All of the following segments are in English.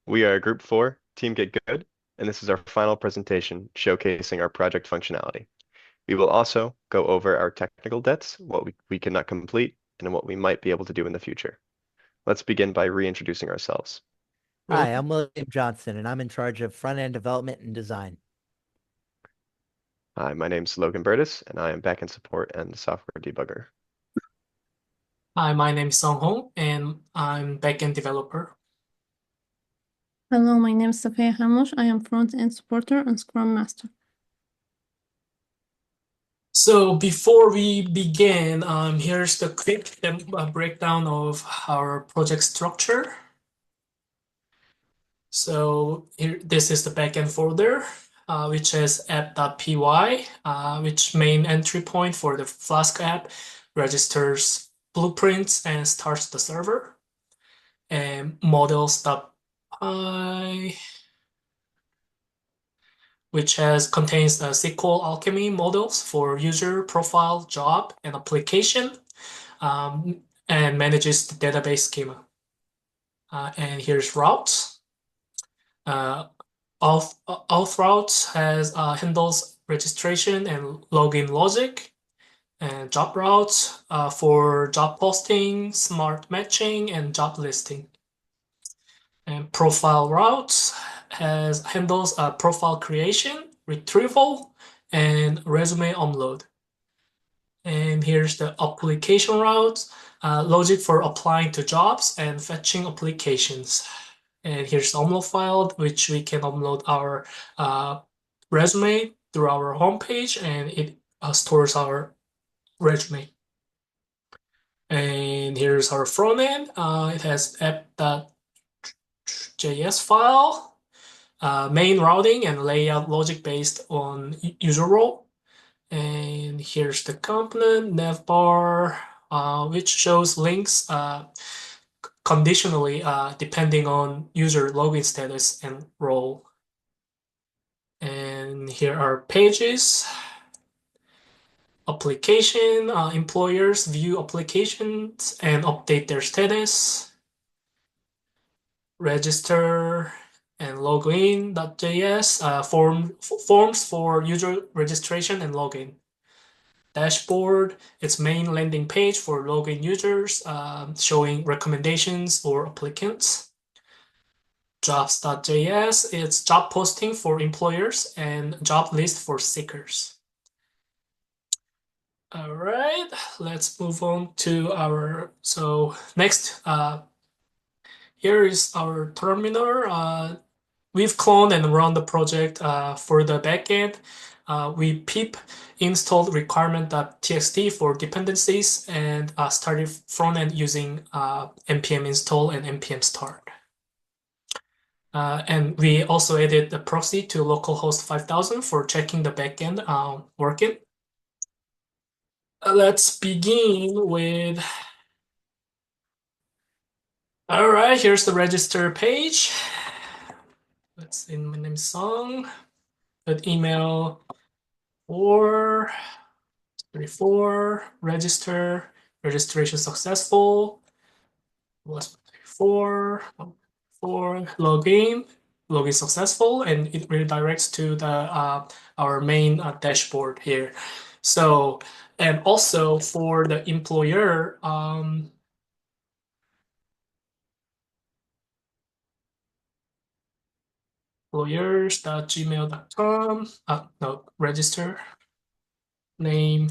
We are Group 4, Team Get Good, and this is our final presentation showcasing our project functionality. We will also go over our technical debts, what we cannot complete, and what we might be able to do in the future. Let's begin by reintroducing ourselves. Hi, I'm William Johnson, and I'm in charge of front-end development and design. Hi, my name's Logan Burtis, and I am backend support and software debugger. Hi, my name is Song Hong, and I'm backend developer. Hello, my name is Safia Hamush. I am front-end supporter and Scrum Master. So before we begin, here's the quick breakdown of our project structure. So here, this is the backend folder, which has app.py, which main entry point for the Flask app, registers blueprints and starts the server, and models.py, which contains SQL Alchemy models for user profile, job, and application, and manages the database schema. And here's routes. Auth routes handles registration and login logic, and job routes for job posting, smart matching, and job listing. And profile routes handles profile creation, retrieval, and resume upload. And here's the application routes, logic for applying to jobs and fetching applications. And here's the upload file, which we can upload our resume through our homepage, and it stores our resume. And here's our front end. It has app.js file, main routing and layout logic based on user role. And here's the component navbar, which shows links conditionally depending on user login status and role. And here are pages. Application, employers view applications and update their status. Register and login.js, forms for user registration and login. Dashboard, its main landing page for login users, showing recommendations or applicants. Jobs.js, it's job posting for employers and job list for seekers. All right, let's move on to next, here is our terminal. We've cloned and run the project for the backend. We pip installed requirement.txt for dependencies and started frontend using npm install and npm start. And we also added the proxy to localhost 5000 for checking the backend working. Let's begin with. All right, here's the register page. Let's see, my name is Song. Put email 434, register, registration successful. Was 4, login successful, and it redirects to the our main dashboard here. So, and also for the employer, employers.gmail.com, no, register, name,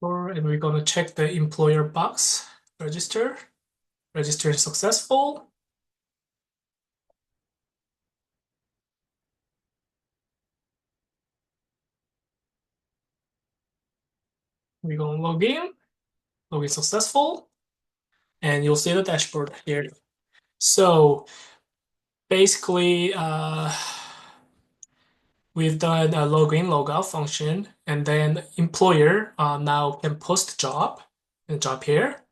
and we're going to check the employer box, register is successful. We're going to login successful, and you'll see the dashboard here. So basically, we've done a login logout function, and then employer now can post job here.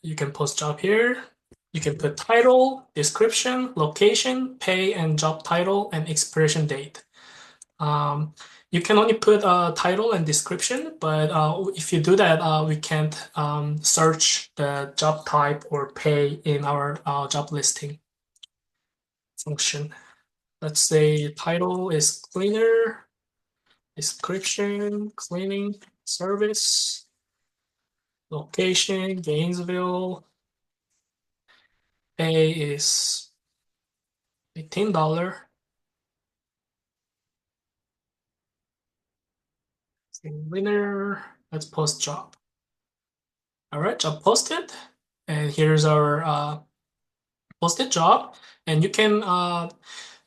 You can post job here. You can put title, description, location, pay, and job title and expiration date. You can only put a title and description, but if you do that, we can't search the job type or pay in our job listing function. Let's say title is cleaner, description, cleaning service, location, Gainesville, pay is $18. Winner, let's post job. All right, job posted. And here's our posted job. And you can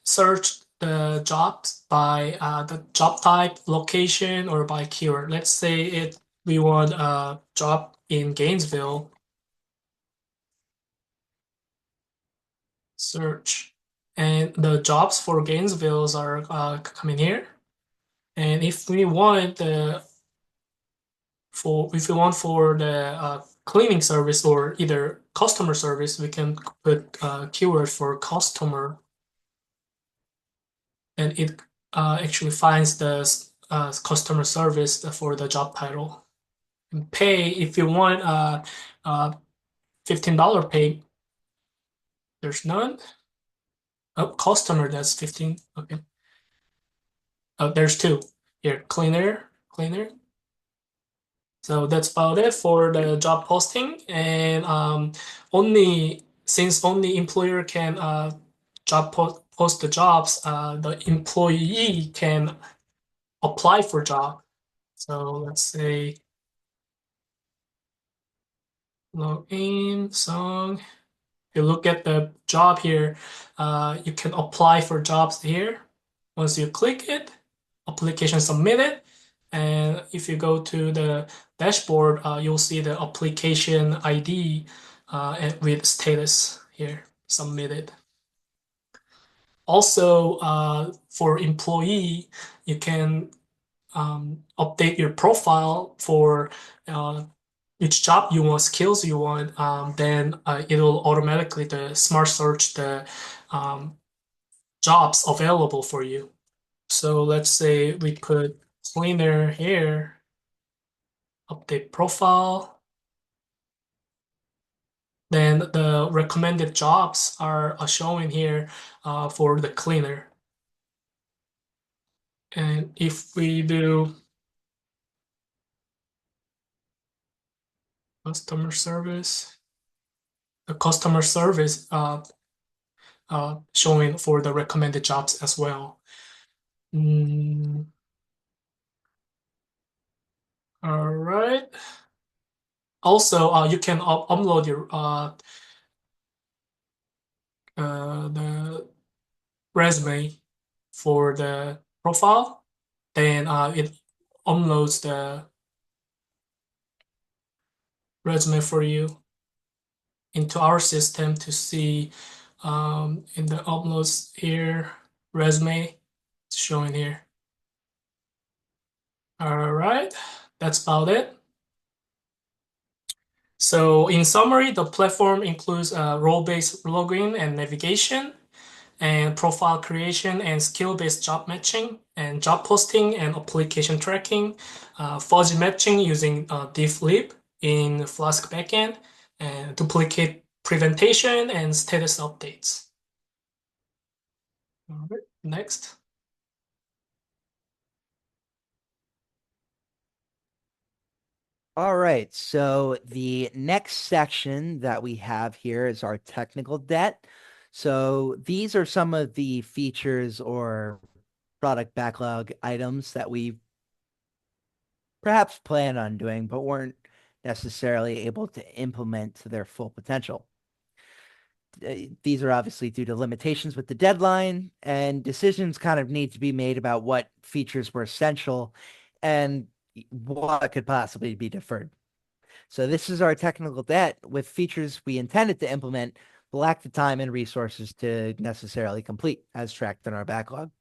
search the jobs by the job type, location, or by keyword. Let's say we want a job in Gainesville. Search. And the jobs for Gainesville are coming here. And if we want for the cleaning service or either customer service, we can put keyword for customer, and it actually finds the customer service for the job title. And pay, if you want $15 pay, there's none. Oh, customer, that's 15. Okay. Oh, there's two here. Cleaner. So that's about it for the job posting. And since only employer can post the jobs, the employee can apply for job. So let's say login song. If you look at the job here, you can apply for jobs here. Once you click it, application submitted. And if you go to the dashboard, you'll see the application ID and with status here, submitted. Also, for employee, you can update your profile for which job you want, skills you want. Then it'll automatically the smart search the jobs available for you. So let's say we put cleaner here, update profile. Then the recommended jobs are showing here for the cleaner. And if we do customer service, the customer service showing for the recommended jobs as well. All right. Also, you can upload your the resume for the profile. Then it uploads the resume for you into our system to see in the uploads here, resume, it's showing here. All right, that's about it. So in summary, the platform includes role-based login and navigation, and profile creation and skill-based job matching, and job posting and application tracking, fuzzy matching using diff-lib in Flask backend, and duplicate prevention and status updates. All right, next. All right, so the next section that we have here is our technical debt. So these are some of the features or product backlog items that we perhaps plan on doing, but weren't necessarily able to implement to their full potential. These are obviously due to limitations with the deadline, and decisions kind of need to be made about what features were essential and what could possibly be deferred. So this is our technical debt with features we intended to implement, but lack the time and resources to necessarily complete as tracked in our backlog.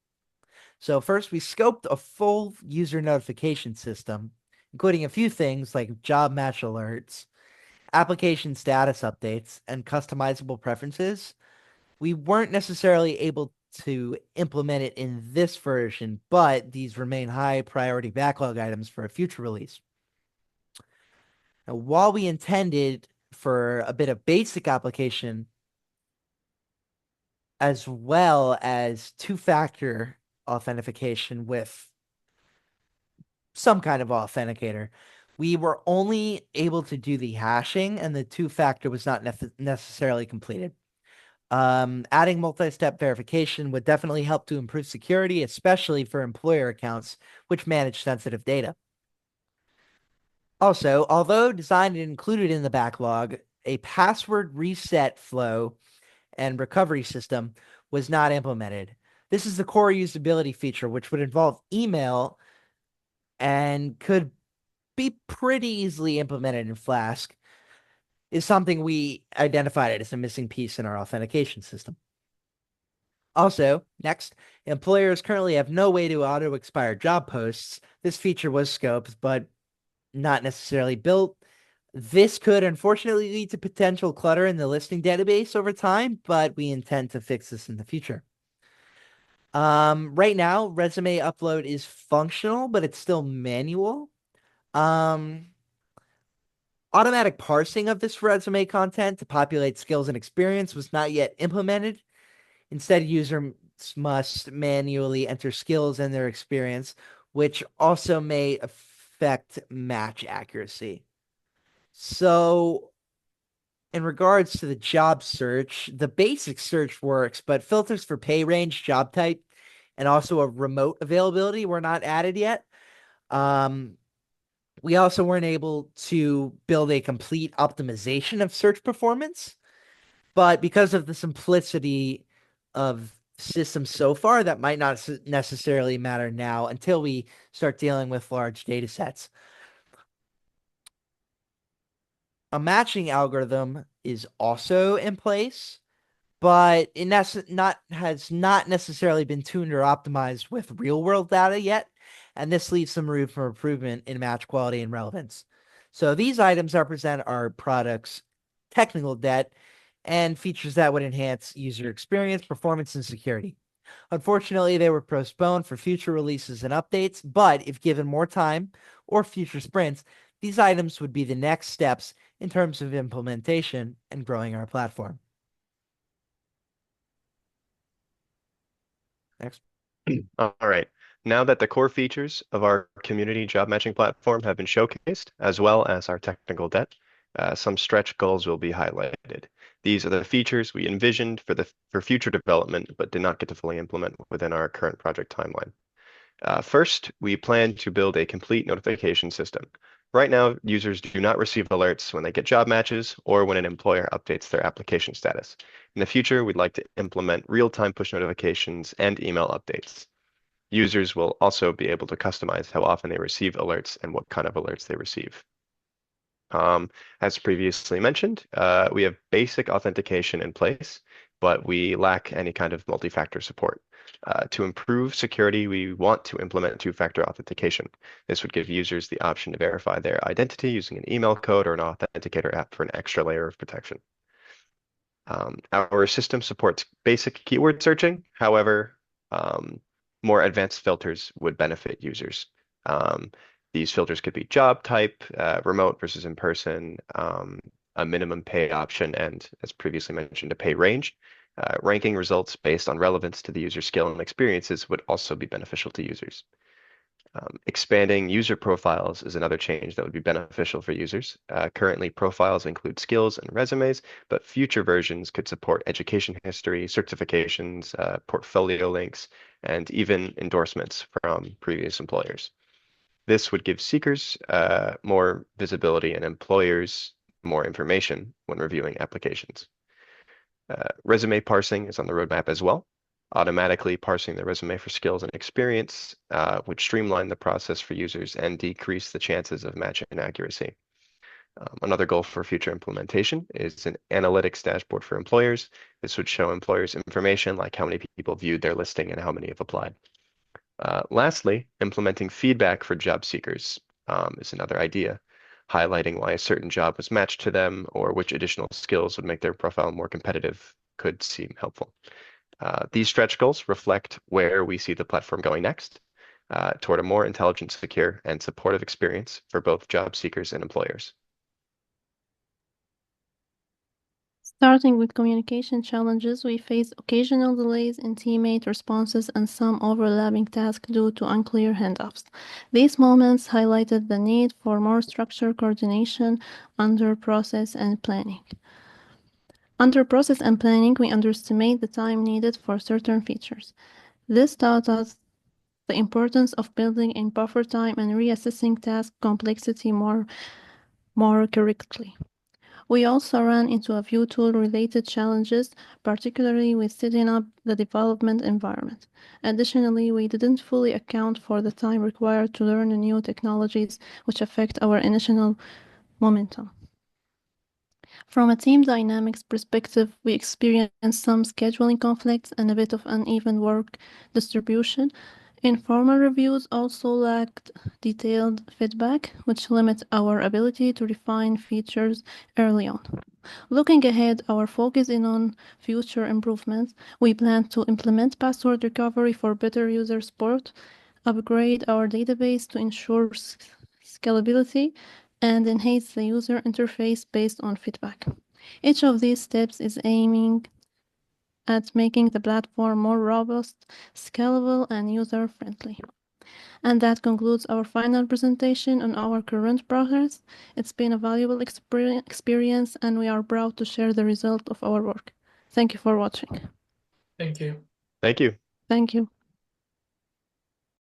So first, we scoped a full user notification system, including a few things like job match alerts, application status updates, and customizable preferences. We weren't necessarily able to implement it in this version, but these remain high priority backlog items for a future release. Now, while we intended for a bit of basic application as well as two-factor authentication with some kind of authenticator, we were only able to do the hashing, and the two-factor was not necessarily completed. Adding multi-step verification would definitely help to improve security, especially for employer accounts, which manage sensitive data. Also, although designed and included in the backlog, a password reset flow and recovery system was not implemented. This is the core usability feature, which would involve email and could be pretty easily implemented in Flask, is something we identified as a missing piece in our authentication system. Also, next, employers currently have no way to auto-expire job posts. This feature was scoped, but not necessarily built. This could unfortunately lead to potential clutter in the listing database over time, but we intend to fix this in the future. Right now, resume upload is functional, but it's still manual. Automatic parsing of this resume content to populate skills and experience was not yet implemented. Instead, users must manually enter skills and their experience, which also may affect match accuracy. So, in regards to the job search, the basic search works, but filters for pay range, job type, and also a remote availability were not added yet. We also weren't able to build a complete optimization of search performance, but because of the simplicity of systems so far, that might not necessarily matter now until we start dealing with large data sets. A matching algorithm is also in place, but it has not necessarily been tuned or optimized with real world data yet, and this leaves some room for improvement in match quality and relevance. So these items represent our product's technical debt and features that would enhance user experience, performance, and security. Unfortunately, they were postponed for future releases and updates, but if given more time or future sprints, these items would be the next steps in terms of implementation and growing our platform. Next. All right. Now that the core features of our community job matching platform have been showcased, as well as our technical debt, some stretch goals will be highlighted. These are the features we envisioned for future development, but did not get to fully implement within our current project timeline. First, we plan to build a complete notification system. Right now, users do not receive alerts when they get job matches or when an employer updates their application status. In the future, we'd like to implement real-time push notifications and email updates. Users will also be able to customize how often they receive alerts and what kind of alerts they receive. As previously mentioned, we have basic authentication in place, but we lack any kind of multi-factor support. To improve security, we want to implement two-factor authentication. This would give users the option to verify their identity using an email code or an authenticator app for an extra layer of protection. Our system supports basic keyword searching. However, more advanced filters would benefit users. These filters could be job type, remote versus in person, a minimum pay option, and as previously mentioned, a pay range. Ranking results based on relevance to the user skill and experiences would also be beneficial to users. Expanding user profiles is another change that would be beneficial for users. Currently, profiles include skills and resumes, but future versions could support education history, certifications, portfolio links, and even endorsements from previous employers. This would give seekers more visibility and employers more information when reviewing applications. Resume parsing is on the roadmap as well. Automatically parsing the resume for skills and experience would streamline the process for users and decrease the chances of match inaccuracy. Another goal for future implementation is an analytics dashboard for employers. This would show employers information like how many people viewed their listing and how many have applied. Lastly, implementing feedback for job seekers is another idea, highlighting why a certain job was matched to them or which additional skills would make their profile more competitive could seem helpful. These stretch goals reflect where we see the platform going next, toward a more intelligent, secure, and supportive experience for both job seekers and employers. Starting with communication challenges, we face occasional delays in teammate responses and some overlapping tasks due to unclear handoffs. These moments highlighted the need for more structured coordination under process and planning. Under process and planning, we underestimate the time needed for certain features. This taught us the importance of building in buffer time and reassessing task complexity more correctly. We also ran into a few tool-related challenges, particularly with setting up the development environment. Additionally, we didn't fully account for the time required to learn new technologies, which affect our initial momentum. From a team dynamics perspective, we experienced some scheduling conflicts and a bit of uneven work distribution. Informal reviews also lacked detailed feedback, which limit our ability to refine features early on. Looking ahead, our focus is on future improvements. We plan to implement password recovery for better user support, upgrade our database to ensure scalability, and enhance the user interface based on feedback. Each of these steps is aiming at making the platform more robust, scalable, and user-friendly. And that concludes our final presentation on our current progress. It's been a valuable experience, and we are proud to share the result of our work. Thank you for watching. Thank you. Thank you. Thank you.